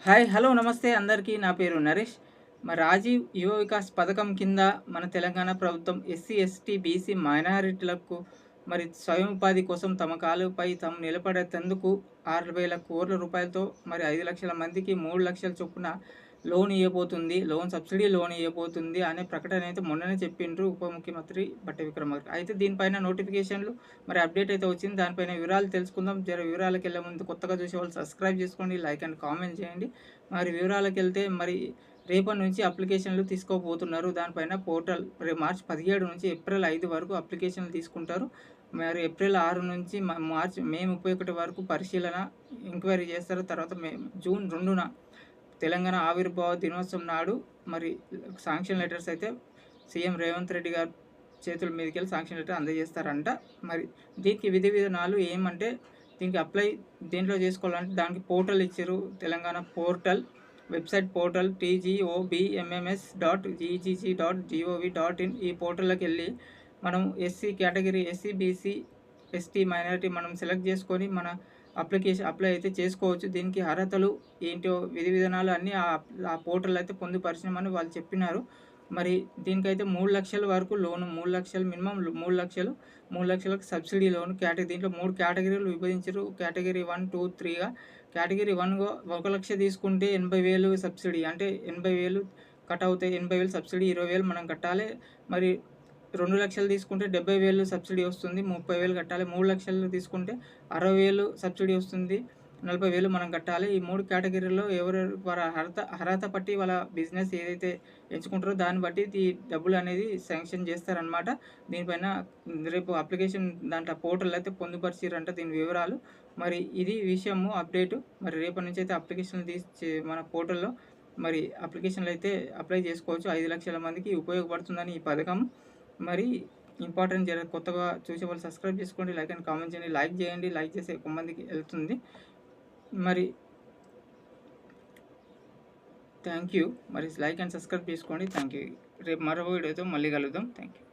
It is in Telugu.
హాయ్ హలో నమస్తే అందరికీ. నా పేరు నరేష్. రాజీవ్ యువ వికాస్ పథకం కింద మన తెలంగాణ ప్రభుత్వం ఎస్సీ ఎస్టీ బీసీ మైనారిటీలకు స్వయం ఉపాధి కోసం తమ కాలుపై తాము నిలబడేందుకు 6,000 కోట్ల రూపాయలతో 5 లక్షల మందికి 3 లక్షల చొప్పున లోన్ ఇవ్వబోతుంది, సబ్సిడీ లోన్ ఇవ్వబోతుంది అనే ప్రకటన అయితే మొన్ననే చెప్పిండ్రు ఉప ముఖ్యమంత్రి బట్టి విక్రమార్క. అయితే దీనిపైన నోటిఫికేషన్లు అప్డేట్ అయితే వచ్చింది. దానిపైన వివరాలు తెలుసుకుందాం. వివరాలకు వెళ్ళే ముందు కొత్తగా చూసే వాళ్ళు సబ్స్క్రైబ్ చేసుకోండి, లైక్ అండ్ కామెంట్ చేయండి. వివరాలకు వెళ్తే రేపటి నుంచి అప్లికేషన్లు తీసుకోబోతున్నారు. దానిపైన పోర్టల్ మార్చి 17 నుంచి ఏప్రిల్ 5 వరకు అప్లికేషన్లు తీసుకుంటారు. ఏప్రిల్ 6 నుంచి మే 31 వరకు పరిశీలన ఎంక్వైరీ చేస్తారు. తర్వాత జూన్ 2న తెలంగాణ ఆవిర్భావ దినోత్సవం నాడు శాంక్షన్ లెటర్స్ అయితే సీఎం రేవంత్ రెడ్డి గారు చేతుల మీదకి వెళ్ళి శాంక్షన్ లెటర్ అందజేస్తారంట. దీనికి విధి విధానాలు ఏమంటే, దీనికి అప్లై దేంట్లో చేసుకోవాలంటే దానికి పోర్టల్ ఇచ్చారు. Telangana portal website portal tgobms.egg.gov.in. ఈ పోర్టల్లోకి వెళ్ళి మనం SC category, SC BC ST minority మనం సెలెక్ట్ చేసుకొని మన అప్లై అయితే చేసుకోవచ్చు. దీనికి అర్హతలు ఏంటో విధి విధానాలు అన్నీ ఆ పోర్టల్ అయితే పొందుపరిచినామని వాళ్ళు చెప్పినారు. దీనికైతే 3 లక్షల వరకు లోను, 3 లక్షలు మినిమం, 3 లక్షలకు సబ్సిడీ లోను. దీంట్లో 3 కేటగిరీలు విభజించారు. కేటగిరీ 1, 2, 3గా. కేటగిరీ 1 1 లక్ష తీసుకుంటే 80,000 సబ్సిడీ, అంటే 80,000 కట్ అవుతాయి. 80,000 సబ్సిడీ, 20,000 మనం కట్టాలి. 2 లక్షలు తీసుకుంటే 70,000 సబ్సిడీ వస్తుంది, 30,000 కట్టాలి. 3 లక్షలు తీసుకుంటే 60,000 సబ్సిడీ వస్తుంది, 40,000 మనం కట్టాలి. ఈ 3 కేటగిరీల్లో ఎవరెవరు వారి అర్హత బట్టి వాళ్ళ బిజినెస్ ఏదైతే ఎంచుకుంటారో దాన్ని బట్టి ఈ డబ్బులు అనేది శాంక్షన్ చేస్తారనమాట. దీనిపైన రేపు అప్లికేషన్ దాంట్లో పోర్టల్ అయితే పొందుపరిచిరంట దీని వివరాలు. ఇది విషయము అప్డేటు. రేపటి నుంచి అయితే అప్లికేషన్లు తీసి మన పోర్టల్లో అప్లికేషన్లు అయితే అప్లై చేసుకోవచ్చు. 5 లక్షల మందికి ఉపయోగపడుతుందని ఈ పథకం. ఇంపార్టెంట్ కొత్తగా చూసే వాళ్ళు సబ్స్క్రైబ్ చేసుకోండి, లైక్ అండ్ కామెంట్ చేయండి. లైక్ చేయండి, లైక్ చేస్తే ఎక్కువ మందికి వెళ్తుంది. Thank you. Like and subscribe చేసుకోండి. Thank you. రేపు మరో వీడియోతో మళ్ళీ కలుద్దాం. Thank you.